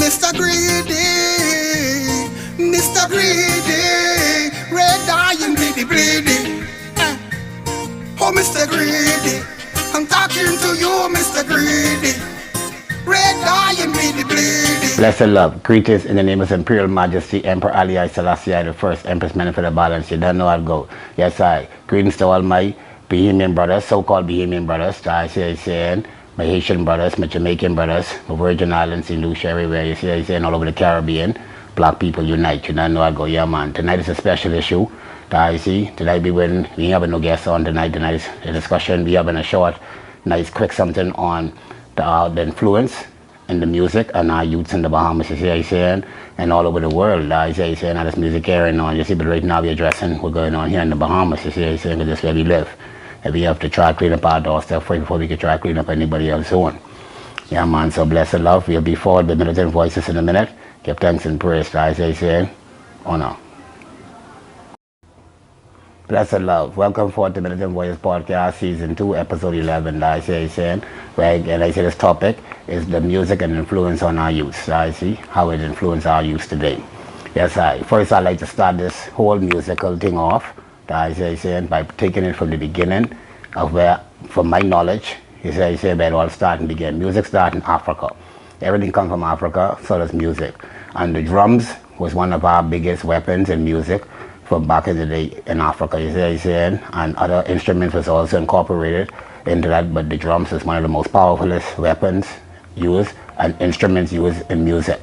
Mr. Greedy, Mr. Greedy, red dying bleedy bleedy. Oh, Mr. Greedy, I'm talking to you, Mr. Greedy, red dying bleedy bleedy. Blessed love, greetings in the name of His Imperial Majesty, Emperor Ali I Selassie I the First, Empress Manifest of Balance. You don't know how to go. Yes, I. Greetings to all my Bahamian brothers, so-called Bahamian brothers, I saying, my Haitian brothers, my Jamaican brothers, my Virgin Islands, St. Lucia, everywhere, you see, I saying, all over the Caribbean. Black people unite. You don't know how to go. Yeah, man. Tonight is a special issue. I see. Tonight we ain't having no guests on tonight. Tonight is a discussion. We having a short, nice, quick something on the influence in the music and our youths in the Bahamas, you see what I'm saying, and all over the world, I see what I'm saying, how this music carrying on, you see, but right now we're addressing what's going on here in the Bahamas, you see what I'm saying, because that's where we live, and we have to try to clean up our doorstep first before we can try to clean up anybody else's own. Yeah, man, so blessed love, we'll be forward with Militant Voices in a minute, give thanks and praise, I see what I'm saying, honor. Blessed love. Welcome forward to Militant Voices Podcast, Season 2, Episode 11. I say, right, and I say this topic is the music and influence on our youth. I see how it influences our youth today. Yes, first I'd like to start this whole musical thing off, I say, by taking it from the beginning of where, from my knowledge, you say, where it all started and began. Music started in Africa. Everything comes from Africa, so does music. And the drums was one of our biggest weapons in music from back in the day in Africa, you see what I'm saying? And other instruments was also incorporated into that, but the drums is one of the most powerful weapons used and instruments used in music.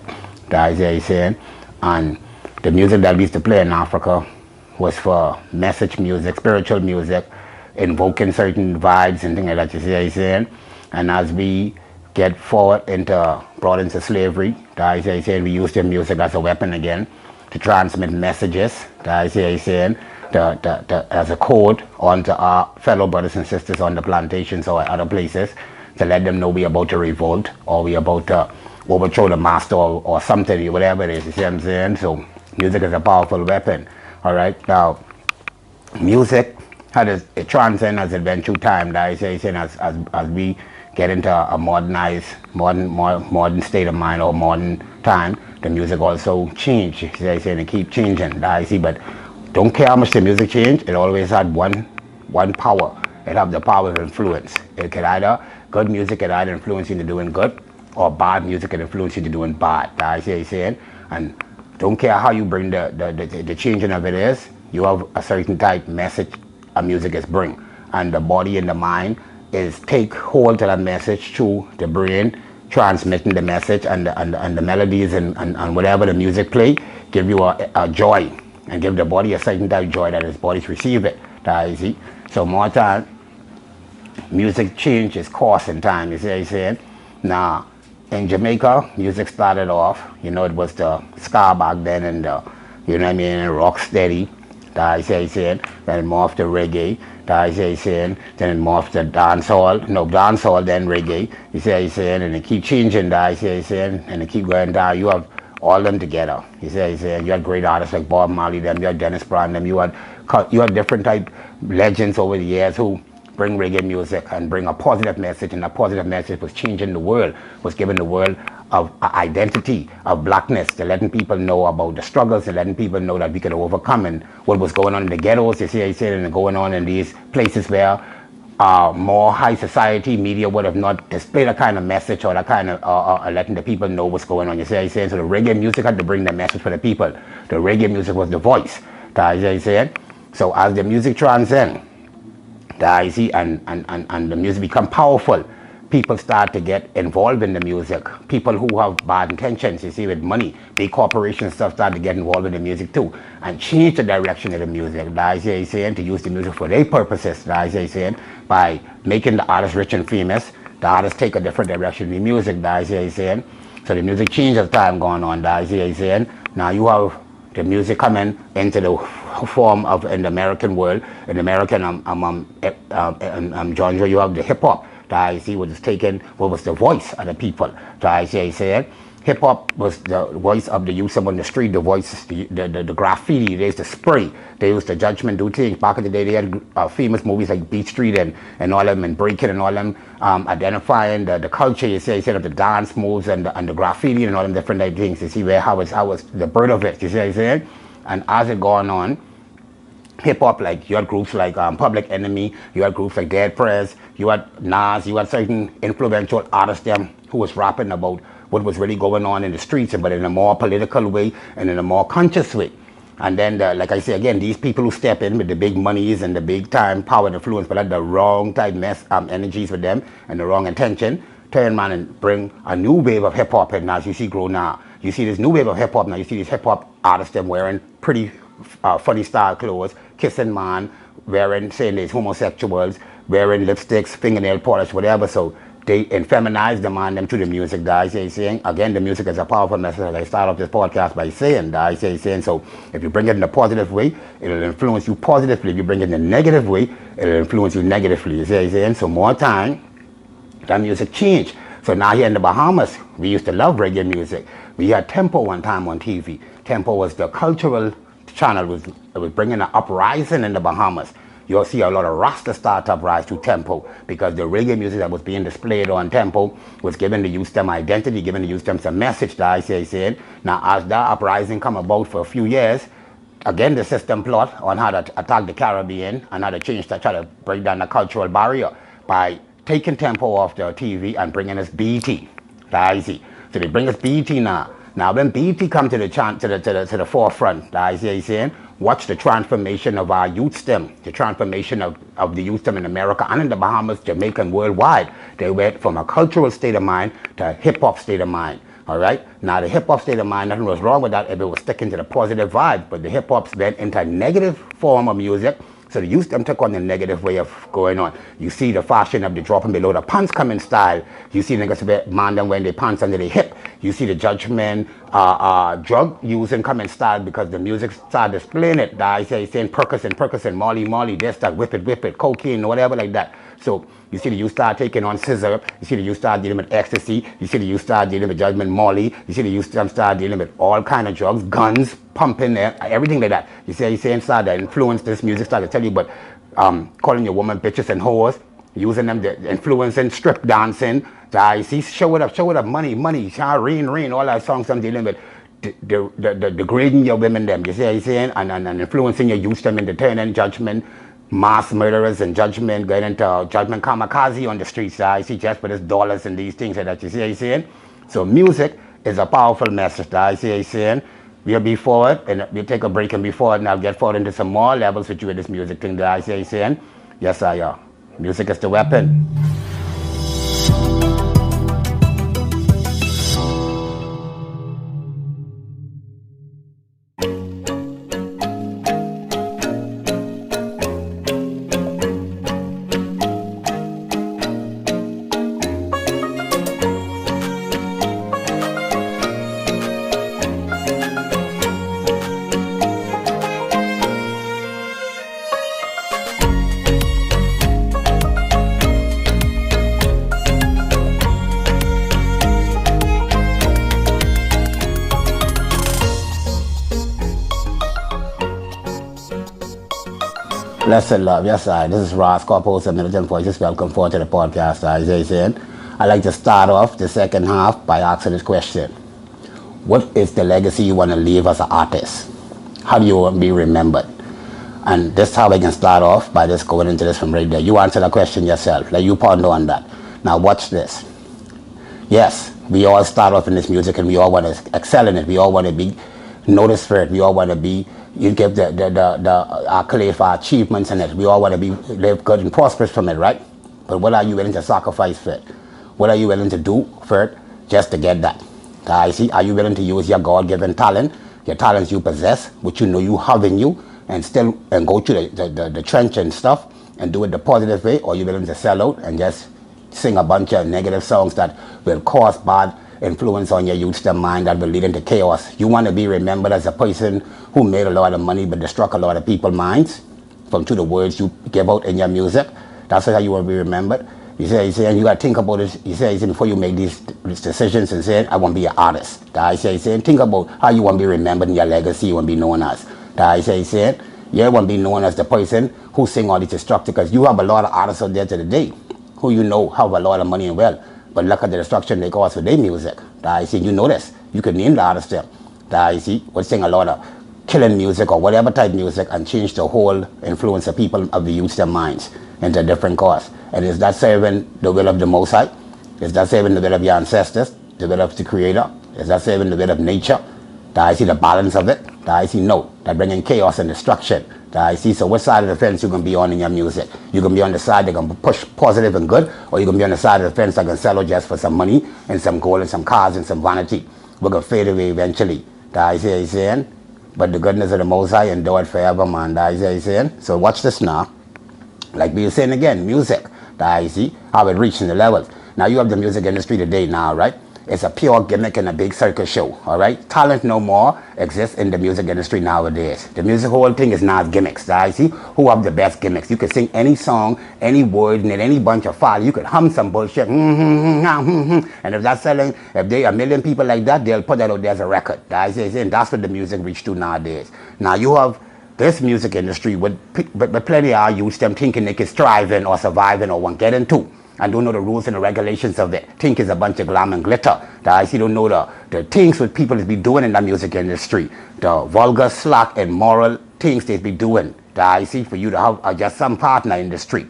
That's what I'm saying? And the music that we used to play in Africa was for message music, spiritual music, invoking certain vibes and things like that, you see what I'm saying? And as we get forward brought into slavery, that's what I'm saying, we use the music as a weapon again to transmit messages, as I saying, as a code onto our fellow brothers and sisters on the plantations or other places to let them know we're about to revolt or we're about to overthrow the master or something, whatever it is, you see what I'm saying? So music is a powerful weapon, all right? Now, music, it transcends as it went through time, as I saying, as we get into a modern state of mind or modern time, the music also changed. You see what I'm saying? It keep changing. I see, but don't care how much the music changed. It always had one power. It have the power of influence. It could either good music could either influence you into doing good, or bad music could influence you into doing bad. I see what I'm saying? And don't care how you bring the changing of it is. You have a certain type message a music is bring, and the body and the mind is take hold of that message through the brain, transmitting the message and the melodies and whatever the music play, give you a joy and give the body a certain type of joy that his body's receive it. That is it. So more time, music change its course in time, you see what I'm saying? Now, in Jamaica, music started off, you know, it was the ska back then and the, you know what I mean, and rock steady. That is what I'm saying. Then it morphed to reggae. That is what I'm saying. Then it morphed to dancehall, then reggae. You see what I'm saying? And it keep changing, that is what I'm saying. And it keep going down. You have all them together. You see what I'm saying? You had great artists like Bob Marley, them, you had Dennis Brown, them, you had different type legends over the years who bring reggae music and bring a positive message, and that positive message was changing the world, was giving the world of identity, of blackness, to letting people know about the struggles and letting people know that we could overcome and what was going on in the ghettos, you see what I said, and going on in these places where more high society media would have not displayed a kind of message or that kind of letting the people know what's going on, you see what I said. So the reggae music had to bring the message for the people. The reggae music was the voice, that is what I said. So as the music transcends, I see, and the music become powerful, people start to get involved in the music. People who have bad intentions, you see, with money, big corporations stuff start to get involved in the music too, and change the direction of the music. That is what I'm saying, to use the music for their purposes. That is what I'm saying, by making the artist rich and famous, the artists take a different direction in the music. That is what I'm saying. So the music changes as time going on. That is what I'm saying. Now you have the music coming into the form of in the American world, in the American genre, you have the hip hop. I see what is taken, what was the voice of the people. I say, hip hop was the voice of the youth on the street, the voice, the graffiti, they used to spray, they used to judgment, do things. Back in the day, they had famous movies like Beat Street and all them, and Breaking and all them, identifying the culture, you say, of the dance moves and the graffiti and all them different things. You see how it's the birth of it, you see what I'm saying? And as it going on, hip hop, like you had groups like Public Enemy, you had groups like Dead Prez, you had Nas, you had certain influential artists them who was rapping about what was really going on in the streets, but in a more political way and in a more conscious way. And then, like I say again, these people who step in with the big monies and the big time power and influence, but at the wrong type energies with them and the wrong intention, turn man and bring a new wave of hip hop. And as you see grow now, you see this new wave of hip hop now. You see these hip hop artists them wearing pretty funny style clothes, kissing man, saying they're homosexuals, wearing lipsticks, fingernail polish, whatever. So they feminize the man them to the music, I say, saying, again, the music is a powerful message. I start off this podcast by saying, I say, saying, so if you bring it in a positive way, it'll influence you positively. If you bring it in a negative way, it'll influence you negatively. You say, saying, so more time, that music changed. So now here in the Bahamas, we used to love reggae music. We had Tempo one time on TV. Tempo was the cultural channel, it was bringing an uprising in the Bahamas. You'll see a lot of Rasta startup rise to Tempo because the reggae music that was being displayed on Tempo was giving the youth them identity, giving the youth them some message that I say. Now as that uprising come about for a few years, again the system plot on how to attack the Caribbean and how to change that, try to break down the cultural barrier by taking Tempo off the TV and bringing us BT. That I see. So they bring us BT now. Now when BT come to the forefront, I say saying, watch the transformation of our youth stem, the transformation of the youth stem in America and in the Bahamas, Jamaica, and worldwide. They went from a cultural state of mind to a hip-hop state of mind, all right? Now, the hip-hop state of mind, nothing was wrong with that if it was sticking to the positive vibe, but the hip-hops went into a negative form of music, so the youth them took on the negative way of going on. You see the fashion of the dropping below the pants coming style. You see niggas man them wearing their pants under their hip. You see the judgment, drug using coming style because the music started displaying it. I say saying Percocet, Molly, this, that, whip it, cocaine, whatever like that. So you see the youth start taking on scissor. You see the youth start dealing with ecstasy. You see the youth start dealing with judgment, Molly. You see the youth start dealing with all kind of drugs, guns, pumping, everything like that. You see, start to influence this music, start to tell you, but calling your woman bitches and whores, using them, influencing, strip dancing. I see, show it up, money, rain, all that songs I'm dealing with. Degrading your women them, you see what I'm saying? And influencing your youth them into turning judgment, mass murderers and judgment, going into judgment kamikaze on the streets. I see just for this dollars and these things that you see what I'm saying? So music is a powerful message. I see what I'm saying? We'll be forward and we'll take a break and be forward and I'll get forward into some more levels with you with this music thing that I see what I'm saying? Yes, I are. Music is the weapon. Lesson love, yes I. This is Ras Copper, host of Militant Voices. Welcome forward to the podcast. I'd like to start off the second half by asking this question. What is the legacy you want to leave as an artist? How do you want to be remembered? And this is how I can start off by just going into this from right there. You answer the question yourself. Like you ponder on that. Now watch this. Yes, we all start off in this music and we all want to excel in it. We all want to be noticed for it. We all want to be, you give the accolade for our achievements in it. We all want to live good and prosperous from it, right? But what are you willing to sacrifice for it? What are you willing to do for it just to get that? I see. Are you willing to use your God-given talent, your talents you possess, which you know you have in you, and go to the trench and stuff and do it the positive way? Or are you willing to sell out and just sing a bunch of negative songs that will cause bad influence on your youth's mind that will lead into chaos? You want to be remembered as a person who made a lot of money but struck a lot of people's minds from through the words you give out in your music. That's how you want to be remembered. You say, and you got to think about it. You say, before you make these decisions and say, I want to be an artist. I say, think about how you want to be remembered in your legacy, you want to be known as. I say, you want to be known as the person who sing all these destructive, because you have a lot of artists out there today who you know have a lot of money and wealth, but look at the destruction they cause with their music. I see, you know this. You could name the artists there. I see, would sing a lot of killing music or whatever type music and change the whole influence of people, of the youth, their minds into a different cause. And is that serving the will of the Most High? Is that serving the will of your ancestors, the will of the Creator? Is that serving the will of nature? I see the balance of it. I see no. That bringing chaos and destruction. I see. So what side of the fence you going to be on in your music? You going to be on the side that going to push positive and good, or you going to be on the side of the fence that can sell out just for some money and some gold and some cars and some vanity? We're going to fade away eventually. I see, saying, but the goodness of the Most High endure it forever, man. I see, saying. So watch this now. Like we were saying again, music. I see how it reaching the levels. Now you have the music industry today now, right? It's a pure gimmick and a big circus show, all right? Talent no more exists in the music industry nowadays. The music whole thing is now gimmicks. I see who have the best gimmicks. You could sing any song, any word, and in any bunch of file. You could hum some bullshit. And if that's selling, if there are 1 million people like that, they'll put that out there as a record. I see, and that's what the music reached to nowadays. Now you have this music industry with plenty of our youth, them thinking they can striving or surviving or want get into, and don't know the rules and the regulations of it. Think it's a bunch of glam and glitter. I see don't know the things what people be doing in the music industry. The vulgar, slack, and moral things they be doing. I see for you to have just some partner in the street.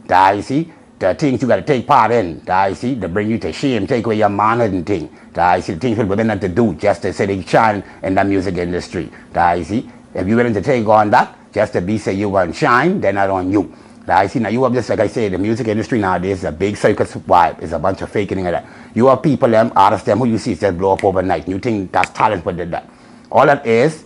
I see the things you got to take part in. I see to bring you to shame, take away your manhood and thing. I see the things people women have to do just to say they shine in the music industry. I see. If you're willing to take on that, just to be say you want to shine, they're not on you. I see now you have this, like I say, the music industry nowadays is a big circus vibe. It's a bunch of faking of that. You have people, artists, who you see just blow up overnight. You think that's talent, but did that. All that is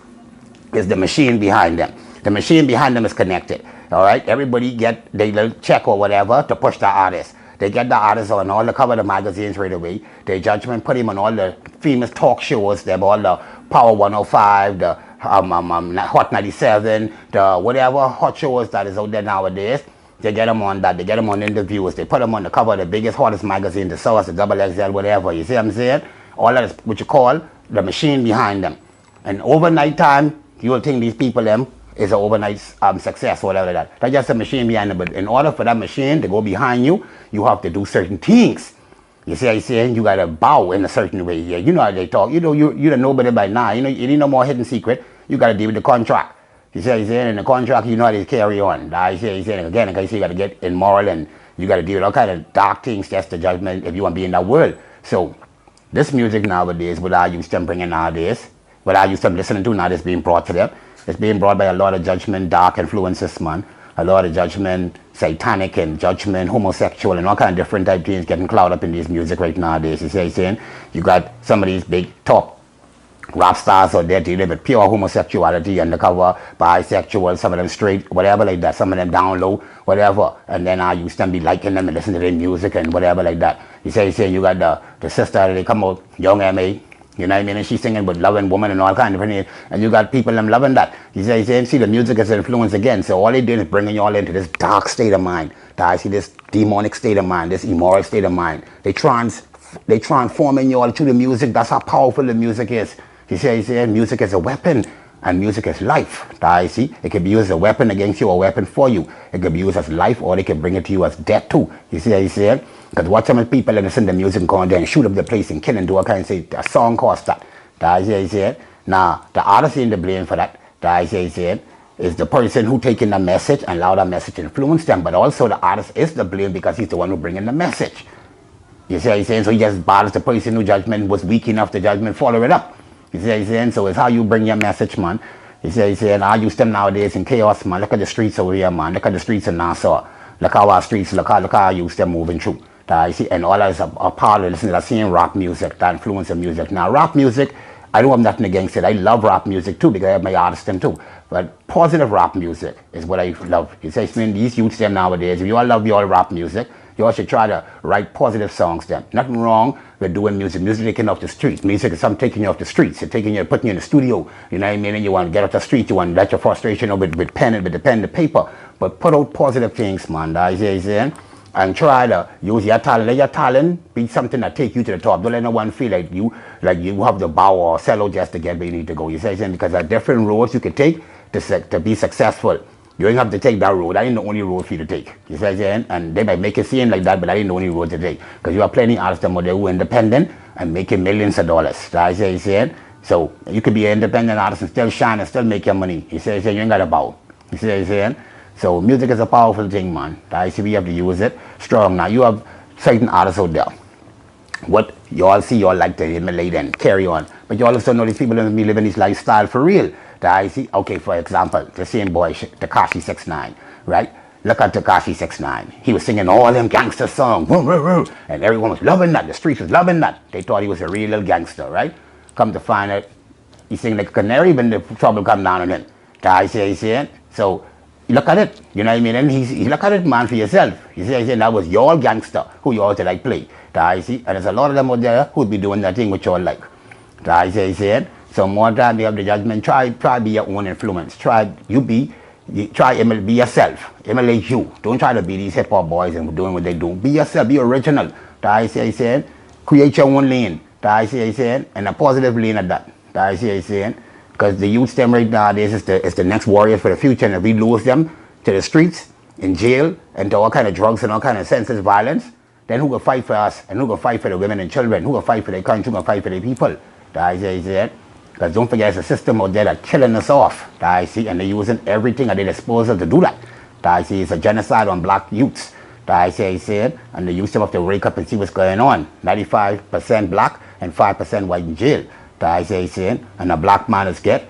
the machine behind them. The machine behind them is connected. All right, everybody get their little check or whatever to push the artist. They get the artist on all the cover of the magazines right away. Their judgment put him on all the famous talk shows. They have all the Power 105, the Hot 97, the whatever hot shows that is out there nowadays. They get them on that. They get them on interviews. They put them on the cover of the biggest, hottest magazine, the Source, the Double XL, whatever. You see what I'm saying? All that is what you call the machine behind them. And overnight time, you will think these people is an overnight success or whatever that. That's just a machine behind them. But in order for that machine to go behind you, you have to do certain things. You see what I'm saying? You got to bow in a certain way. Yeah, you know how they talk. You know, you don't know nobody by now. You know, you need no more hidden secret. You got to deal with the contract. You see what I'm saying? In the contract, you know how to carry on. I see what I'm saying? Again, like I say, you got to get immoral and you got to deal with all kind of dark things. That's the judgment if you want to be in that world. So, this music nowadays, what I used to bring in nowadays, what I used to listening to now, is being brought to them. It's being brought by a lot of judgment, dark influences, man. A lot of judgment, satanic and judgment, homosexual and all kind of different type things getting clouded up in this music right nowadays. You see what I'm saying? You got some of these big top rap stars out there dealing with pure homosexuality, undercover, bisexual, some of them straight, whatever like that. Some of them down low, whatever. And then I used to be liking them and listen to their music and whatever like that. You see what I'm saying? You got the sister, they come out, Young M.A., you know what I mean? And she's singing with loving woman and all kind of things. And you got people them loving that. You see, the music is an influence again. So all they do is bringing you all into this dark state of mind. I see this demonic state of mind, this immoral state of mind. They transforming you all through the music. That's how powerful the music is. You see, music is a weapon. And music is life. I see. It can be used as a weapon against you or a weapon for you. It can be used as life or they can bring it to you as death too. You see what I'm saying? Because watch some of the people that listen to music and go on there and shoot up the place and kill and do all kinds of say a song cost that. I see what I'm saying? Now, the artist in the blame for that. I see what I'm saying? Is the person who taking the message and allow that message to influence them. But also the artist is the blame because he's the one who bringing the message. You see what I'm saying? So he just bothers the person whose judgment was weak enough to judgment follow it up. You see what I'm saying? So it's how you bring your message, man. You see what I'm saying? I use them nowadays in chaos, man. Look at the streets over here, man. Look at the streets in Nassau. Look how our streets, look how I use them moving through. You see, and all that is a part of listening to that same rock music, that influence of music. Now, rock music, I don't have nothing against it. I love rap music too because I have my artists them too. But positive rap music is what I love. You see, these youths them nowadays, if you all love your rap music, you all should try to write positive songs then. Nothing wrong with doing music. Music taking off the streets. Music is something taking you off the streets. It's taking you, putting you in the studio. You know what I mean? And you want to get off the street. You want to let your frustration over with pen and with the pen and the paper. But put out positive things, man. You see what I'm saying? and try to use your talent. Let your talent be something that take you to the top. Don't let no one feel like you have to bow or sell out just to get where you need to go. You say because there are different roads you can take to be successful. You don't have to take that road. That ain't the only road for you to take. You see what I'm saying? And they might make it seem like that, but that ain't the only road to take. Because you have plenty of artists out there who are independent and making millions of dollars. That's what I'm saying? So you could be an independent artist and still shine and still make your money. You see what I'm saying? You ain't got to bow. You see what I'm saying? So music is a powerful thing, man. That's why we have to use it strong. Now you have certain artists out there. What you all see, you all like to emulate and carry on. But you also know these people don't be living this lifestyle for real. That I see, okay, for example, the same boy, Tekashi 6ix9ine, right? Look at Tekashi 6ix9ine. He was singing all them gangster songs, and everyone was loving that. The streets was loving that. They thought he was a real little gangster, right? Come to find out, he sing like a canary when the trouble come down on him. That I see. So look at it, you know what I mean? And he look at it, man, for yourself. You see, that was your gangster who you all to like play. That I see, and there's a lot of them out there who'd be doing that thing which you all like. That I see. So more time you have the judgment. Try be your own influence. Try be yourself. Emulate you. Don't try to be these hip hop boys and doing what they do. Be yourself. Be original. That I say. Create your own lane. That I say. And a positive lane at that. That I say. Because the youth them right nowadays is the next warriors for the future. And if we lose them to the streets, in jail, and to all kind of drugs and all kind of senseless violence, then who will fight for us? And who will fight for the women and children? Who will fight for their country? Who will fight for their people? That I say. Because don't forget, it's a system out there that's killing us off. That I see, and they're using everything at their disposal to do that. That I see, it's a genocide on black youths. That I say, and the youth have to wake up and see what's going on. 95% black and 5% white in jail. That I say, and a black man is get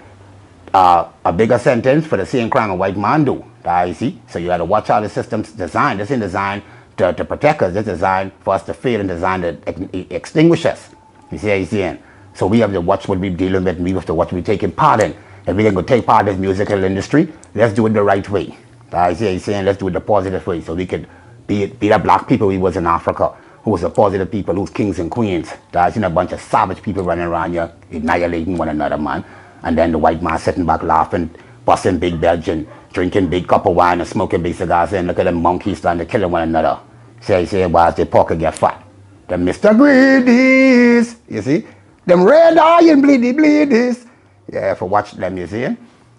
a bigger sentence for the same crime a white man do. That I see. So you got to watch how the system's designed. This ain't designed to protect us. It's designed for us to fail and designed to extinguish us. You see what I'm saying? So we have to watch what we're dealing with, and we have to watch what we're taking part in. If we're going to take part in this musical industry, let's do it the right way. I say, let's do it the positive way, so we could be the black people we was in Africa, who was the positive people, who's kings and queens. I've seen a bunch of savage people running around here, annihilating one another, man. And then the white man sitting back laughing, busting big Belgian, drinking big cup of wine and smoking big cigars, and look at them monkeys starting to kill one another. Say, whilst their pocket get fat. The Mr. Greedies, you see? Them red iron bleedies. Yeah, for watch them, you see.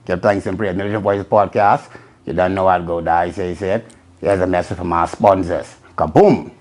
Give thanks and praise. Militant Voices Podcast. You don't know how to go die, say. Here's a message from our sponsors. Kaboom!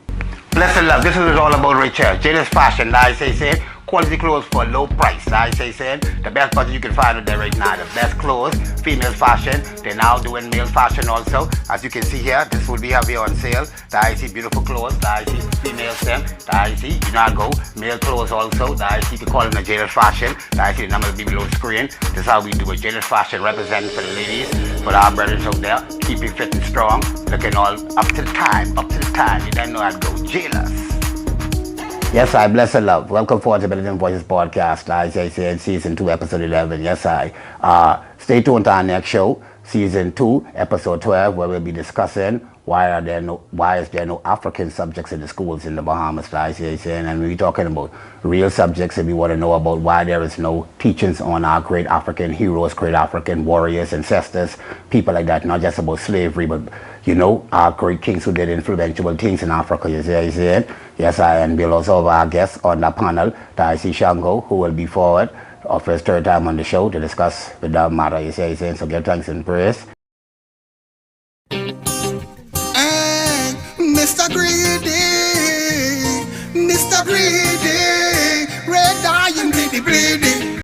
Blessed love, this is all about Rachel. Jadis Fashion, I say. Quality clothes for a low price. I say, the best budget you can find out there right now. The best clothes, female fashion. They're now doing male fashion also. As you can see here, this will be have here on sale. I see beautiful clothes. I see female them. I see, you know, go male clothes also. I see, you can call them a Jadis Fashion. I see the number will be below the screen. This is how we do it. Jadis Fashion representing for the ladies, for our brothers out there, keeping fit and strong, looking all up to the time. You don't know how to go. Jailers. Yes, I bless and love. Welcome forward to Militant Voices Podcast. As I said, Season 2, Episode 11. Yes, I. Stay tuned to our next show, Season 2, Episode 12, where we'll be discussing why is there no African subjects in the schools in the Bahamas, as I said, and we'll be talking about real subjects, and we want to know about why there is no teachings on our great African heroes, great African warriors, ancestors, people like that, not just about slavery, but, you know, our great kings who did influential things in Africa, you see, Yes, and we'll also have our guest on the panel, Taisi Shango, who will be forward of his third time on the show to discuss with the matter, you see, so give thanks and praise. Mr. Greedy.